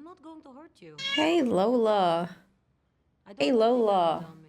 not going to hurt you. Hey, Lola. I don't Hey, think you Lola. will tell me.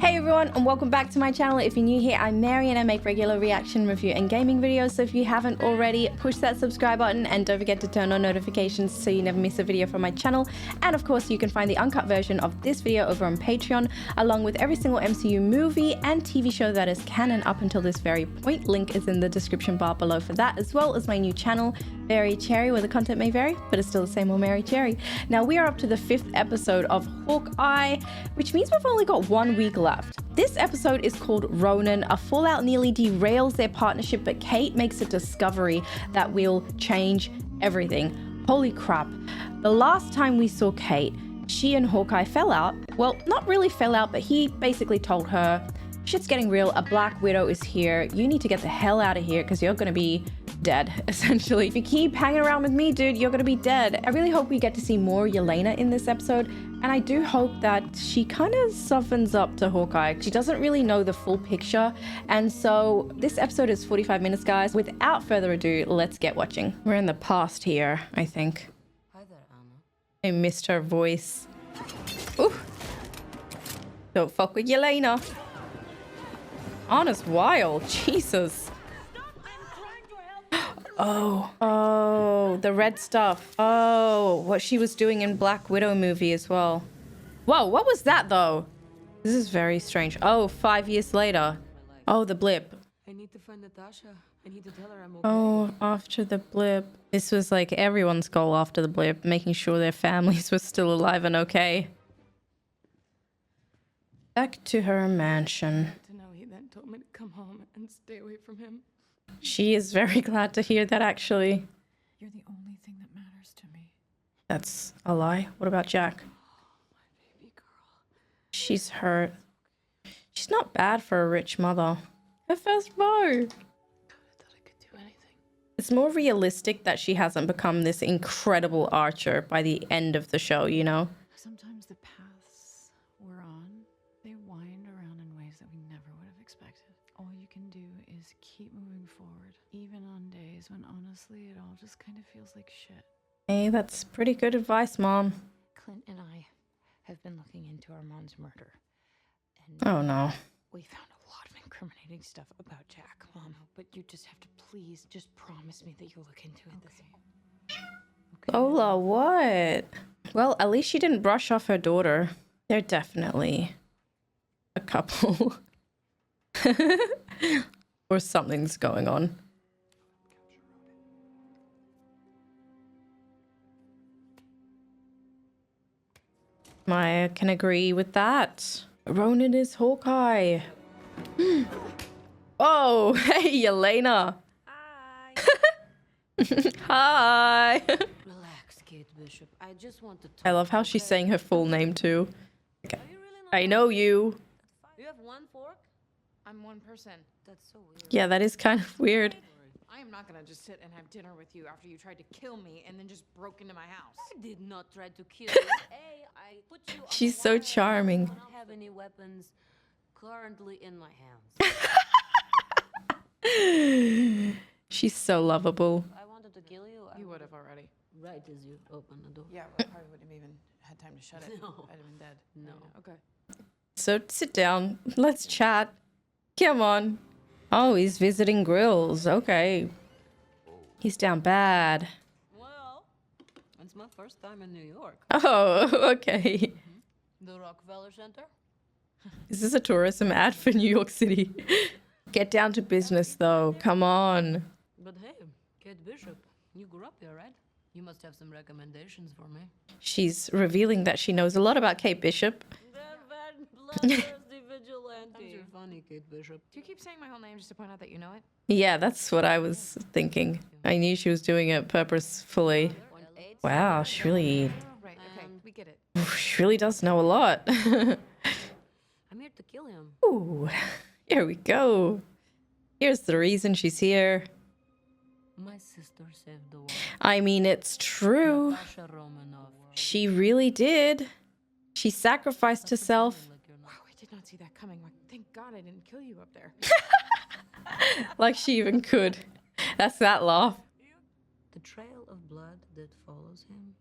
Hey everyone, and welcome back to my channel. If you're new here, I'm Mary and I make regular reaction, review, and gaming videos. So if you haven't already, push that subscribe button and don't forget to turn on notifications so you never miss a video from my channel. And of course, you can find the uncut version of this video over on Patreon, along with every single MCU movie and TV show that is canon up until this very point. Link is in the description bar below for that, as well as my new channel, Very Cherry, where the content may vary, but it's still the same old Mary Cherry. Now we are up to the 5th episode of Hawkeye, which means we've only got 1 week left. This episode is called Ronin. A fallout nearly derails their partnership, but Kate makes a discovery that will change everything. Holy crap. The last time we saw Kate, she and Hawkeye fell out. Well, not really fell out, but he basically told her, shit's getting real, a Black Widow is here. You need to get the hell out of here because you're gonna be dead, essentially. If you keep hanging around with me, dude, you're gonna be dead. I really hope we get to see more Yelena in this episode, and I do hope that she kind of softens up to Hawkeye. She doesn't really know the full picture, and so this episode is 45 minutes, guys. Without further ado, let's get watching. We're in the past here, I think. Hi there, Anna. I missed her voice. Ooh. Don't fuck with Yelena. Anna's wild, Jesus. Oh, the red stuff. Oh, what she was doing in Black Widow movie as well. Whoa, what was that though? This is very strange. Oh, 5 years later. Oh, the blip. I need to find Natasha. I need to tell her I'm okay. Oh, after the blip. This was like everyone's goal after the blip, making sure their families were still alive and okay. Back to her mansion. To know he then told me to come home and stay away from him. She is very glad to hear that, actually. You're the only thing that matters to me. That's a lie. What about Jack? My baby girl. She's hurt. She's not bad for a rich mother. Her first bow. I thought I could do anything. It's more realistic that she hasn't become this incredible archer by the end of the show, you know? Sometimes the paths we're on, they wind around in ways that we never would have expected. All you can do is keep moving forward, even on days when honestly it all just kind of feels like shit. Hey, that's pretty good advice, Mom. Clint and I have been looking into Armand's murder. And Oh, no. we found a lot of incriminating stuff about Jack, Mom. But you just have to please just promise me that you'll look into it this Okay. Lola, what? Well, at least she didn't brush off her daughter. They're definitely a couple. Or something's going on. I can agree with that. Ronin is Hawkeye. Oh, hey, Yelena. Hi. Hi. Relax, Kate Bishop. I just want to talk. I love how she's saying her full name too. Are you really not I know you. You have one fork? I'm one person. That's so weird. Yeah, that is kind of weird. I am not gonna just sit and have dinner with you after you tried to kill me and then just broke into my house. I did not try to kill you. A, I put you on She's the so wire. charming. I don't have any weapons currently in my hands. She's so lovable. I wanted to kill you. I You would have already. Right as you open the door. Yeah, but I probably wouldn't have even had time to shut it. No. I'd have been dead. No. Yeah, okay. So sit down. Let's chat. Come on. Oh, he's visiting grills. Okay. He's down bad. Well, it's my first time in New York. Oh, okay. The Rockefeller Center? Is this a tourism ad for New York City? Get down to business, though. Come on. But hey, Kate Bishop, you grew up here, right? You must have some recommendations for me. She's revealing that she knows a lot about Kate Bishop. That bloodthirsty vigilante. You're funny, Kate Bishop. Do you keep saying my whole name just to point out that you know it? Yeah, that's what I was thinking. I knew she was doing it purposefully. Wow, she really, Oh, right, okay, we get it. she really does know a lot. I'm here to kill him. Ooh, here we go. Here's the reason she's here. My sister saved the world. I mean, it's true. Natasha Romanoff. She really did. She sacrificed herself. Wow, I did not see that coming. Like, thank God I didn't kill you up there. Like she even could. That's that laugh. The trail of blood that follows him,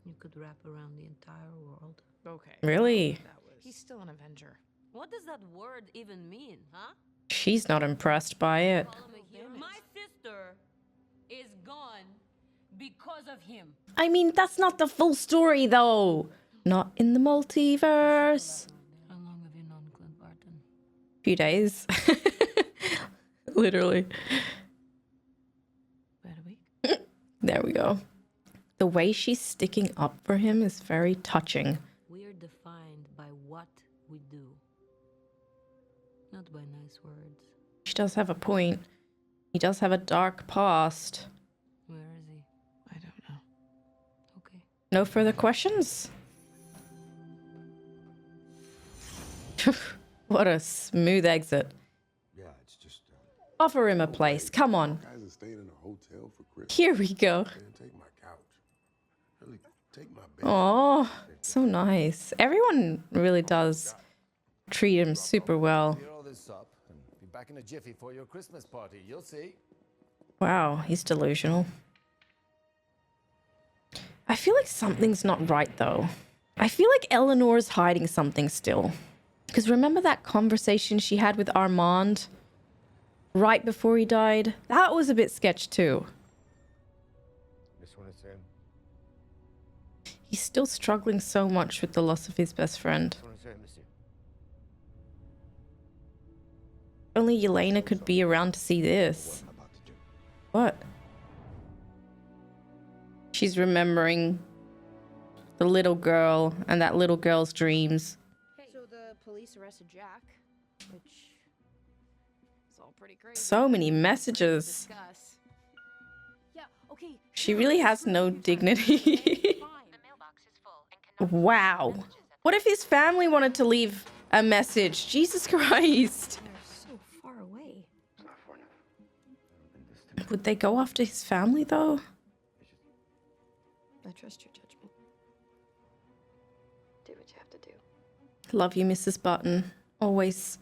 you could wrap around the entire world. Okay. Really? He's still an Avenger. What does that word even mean, huh? She's not impressed by it. Call him a hero? My sister is gone because of him. I mean, that's not the full story, though. Not in the multiverse. How long have you known Clint Barton? Few days. Literally. About a week. There we go. The way she's sticking up for him is very touching. We are defined by what we do, not by nice words. She does have a point. He does have a dark past. Where is he? I don't know. Okay. No further questions? What a smooth exit. Yeah, it's just. Offer him a place. Come on. Guys are staying in a hotel for Christmas. Here we go. Man, take my couch. Really, take my bed. Oh, so nice. Everyone really does treat him super well. Clear all this up and be back in a jiffy for your Christmas party. You'll see. Wow, he's delusional. I feel like something's not right, though. I feel like Eleanor's hiding something still. Because remember that conversation she had with Armand right before he died? That was a bit sketch, too. This one is him. He's still struggling so much with the loss of his best friend. This one is him, monsieur. Only Yelena could be around to see this. What I'm about to do. What? She's remembering the little girl and that little girl's dreams. So the police arrested Jack, which is all pretty crazy. So many messages. Discuss. Yeah, okay. She really has no dignity. Wow. What if his family wanted to leave a message? Jesus Christ. They're so far away. Would they go after his family, though? I trust your judgment. Do what you have to do. Love you, Mrs. Button. Always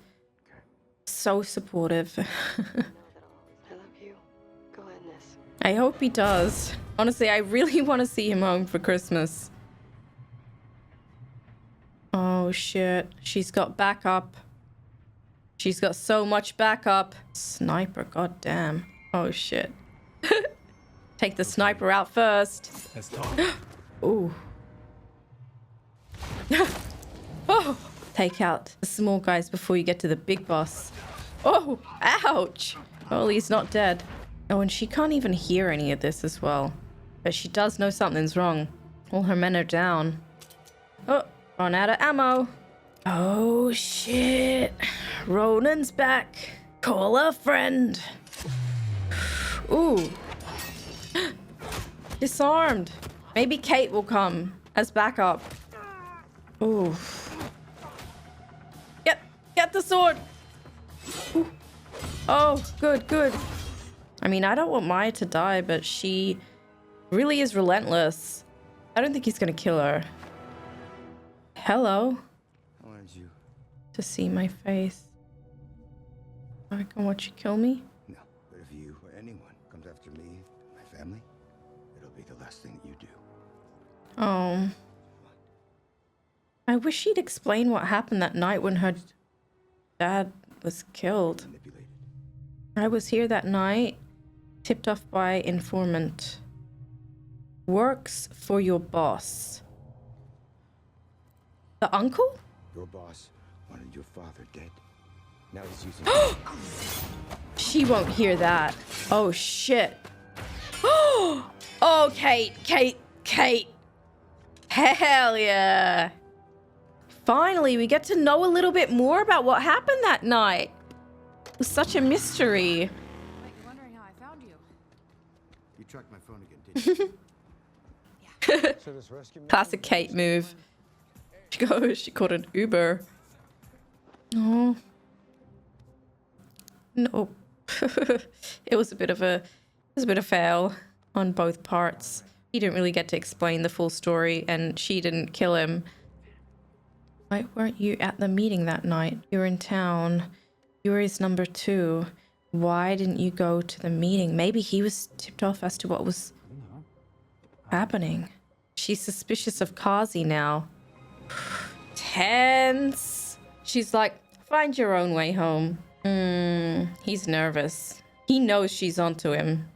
so supportive. I love you. Go ahead, Ness. I hope he does. Honestly, I really want to see him home for Christmas. Oh, shit. She's got backup. She's got so much backup. Sniper, goddamn. Oh, shit. Take the sniper out first. Let's talk. Ooh. Oh! Take out the small guys before you get to the big boss. Oh! Ouch! Well, he's not dead. Oh, and she can't even hear any of this as well. But she does know something's wrong. All her men are down. Oh! Run out of ammo. Oh, shit. Ronin's back. Call a friend. Ooh. Disarmed. Maybe Kate will come as backup. Ooh. Get the sword. Ooh. Oh, good, good. I mean, I don't want Maya to die, but she really is relentless. I don't think he's gonna kill her. Hello. I wanted you. To see my face. I can watch you kill me? No, but if you or anyone comes after me, my family, it'll be the last thing you do. Oh. I wish she'd explain what happened that night when her dad was killed. Manipulated. I was here that night, tipped off by informant. Works for your boss. The uncle? Your boss wanted your father dead. Now he's using. She won't hear that. Oh, shit. Oh, Kate. Hell yeah. Finally, we get to know a little bit more about what happened that night. It was such a mystery. Like you're wondering how I found you. You tracked my phone again, didn't you? Classic Kate move. She called an Uber. Oh. No. It was a bit of a fail on both parts. He didn't really get to explain the full story, and she didn't kill him. Why weren't you at the meeting that night? You were in town. You were his number 2. Why didn't you go to the meeting? Maybe he was tipped off as to what was happening. She's suspicious of Kazi now. Tense. She's like, find your own way home. He's nervous. He knows she's onto him.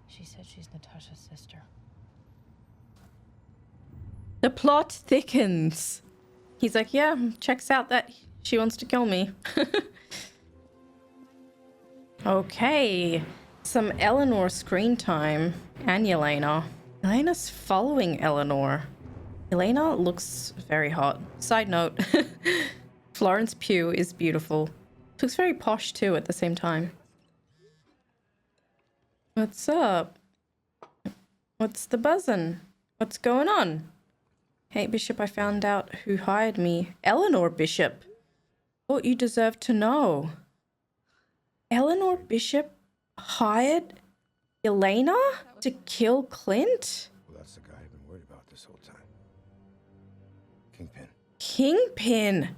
She said she's Natasha's sister. The plot thickens. He's like, yeah, checks out that she wants to kill me. Okay. Some Eleanor screen time. And Yelena. Yelena's following Eleanor. Yelena looks very hot. Side note. Florence Pugh is beautiful. Looks very posh too at the same time. What's up? What's the buzzin'? What's going on? Hey, Bishop, I found out who hired me. Eleanor Bishop. Thought you deserved to know. Eleanor Bishop hired Yelena to kill Clint? Well, that's the guy I've been worried about this whole time. Kingpin. Kingpin.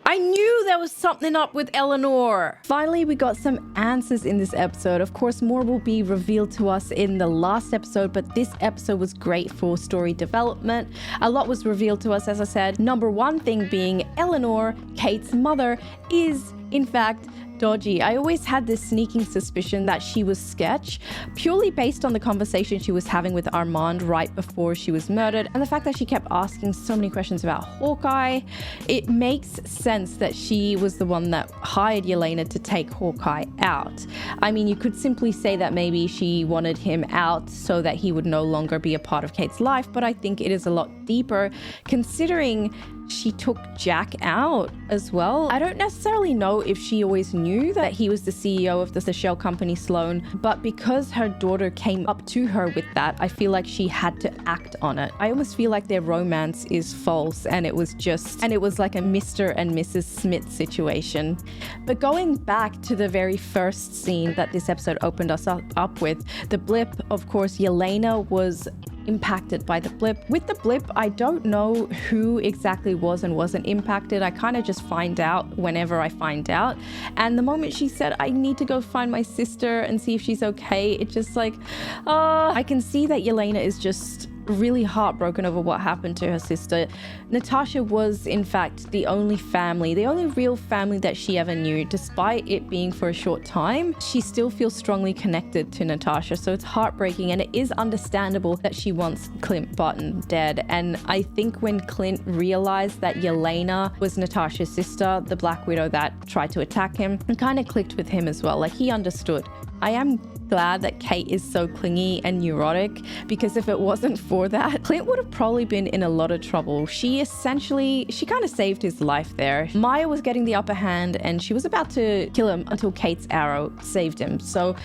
I knew there was something up with Eleanor. Finally, we got some answers in this episode. Of course, more will be revealed to us in the last episode, but this episode was great for story development. A lot was revealed to us, as I said. Number one thing being Eleanor, Kate's mother, is in fact dodgy. I always had this sneaking suspicion that she was sketch, purely based on the conversation she was having with Armand right before she was murdered, and the fact that she kept asking so many questions about Hawkeye. It makes sense that she was the one that hired Yelena to take Hawkeye out. I mean, you could simply say that maybe she wanted him out so that he would no longer be a part of Kate's life, but I think it is a lot deeper, considering she took Jack out as well. I don't necessarily know if she always knew that he was the CEO of the shell company Sloan, but because her daughter came up to her with that, I feel like she had to act on it. I almost feel like their romance is false and it was like a Mr. and Mrs. Smith situation. But going back to the very first scene that this episode opened us up with, the blip, of course, Yelena was impacted by the blip. With the blip, I don't know who exactly was and wasn't impacted. I kind of just find out whenever I find out. And the moment she said, I need to go find my sister and see if she's okay, it's just like, I can see that Yelena is just really heartbroken over what happened to her sister. Natasha was in fact the only real family that she ever knew. Despite it being for a short time, she still feels strongly connected to Natasha, so it's heartbreaking, and it is understandable that she wants Clint Barton dead. And I think when Clint realized that Yelena was Natasha's sister, the Black Widow that tried to attack him, it kind of clicked with him as well. Like, he understood. I am glad that Kate is so clingy and neurotic, because if it wasn't for that, Clint would have probably been in a lot of trouble. She kind of saved his life there. Maya was getting the upper hand and she was about to kill him until Kate's arrow saved him. So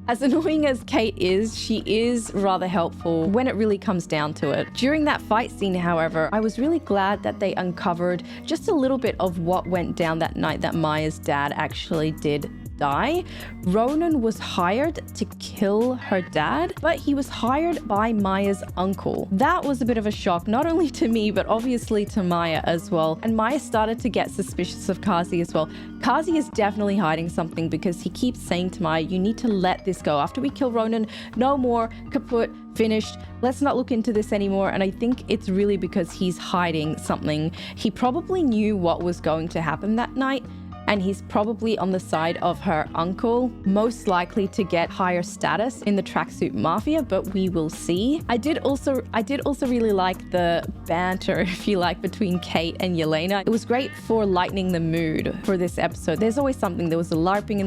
as annoying as Kate is, she is rather helpful when it really comes down to it. During that fight scene, however, I was really glad that they uncovered just a little bit of what went down that night that Maya's dad actually did die. Ronin was hired to kill her dad, but he was hired by Maya's uncle. That was a bit of a shock, not only to me, but obviously to Maya as well. And Maya started to get suspicious of Kazi as well. Kazi is definitely hiding something, because he keeps saying to Maya, you need to let this go. After we kill Ronin, no more, kaput, finished. Let's not look into this anymore. And I think it's really because he's hiding something. He probably knew what was going to happen that night, and he's probably on the side of her uncle, most likely to get higher status in the tracksuit mafia, but we will see. I did also really like the banter, if you like, between Kate and Yelena. It was great for lightening the mood for this episode. There's always something. There was a LARPing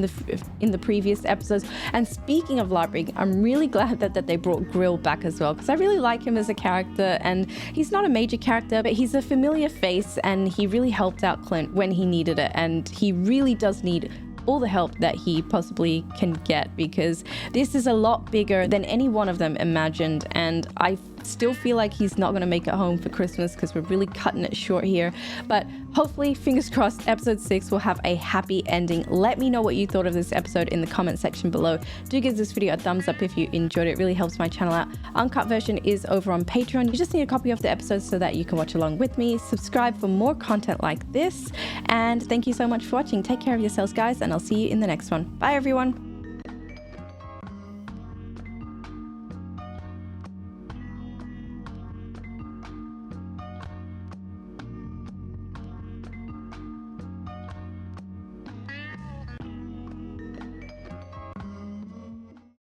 in the previous episodes. And speaking of LARPing, I'm really glad that they brought Grill back as well, because I really like him as a character, and he's not a major character, but he's a familiar face, and he really helped out Clint when he needed it, and he really does need all the help that he possibly can get, because this is a lot bigger than any one of them imagined. And I still feel like he's not going to make it home for Christmas because we're really cutting it short here. But hopefully, fingers crossed, episode 6 will have a happy ending. Let me know what you thought of this episode in the comment section below. Do give this video a thumbs up if you enjoyed it. It really helps my channel out. Uncut version is over on Patreon. You just need a copy of the episode so that you can watch along with me. Subscribe for more content like this. And thank you so much for watching. Take care of yourselves, guys, and I'll see you in the next one. Bye, everyone.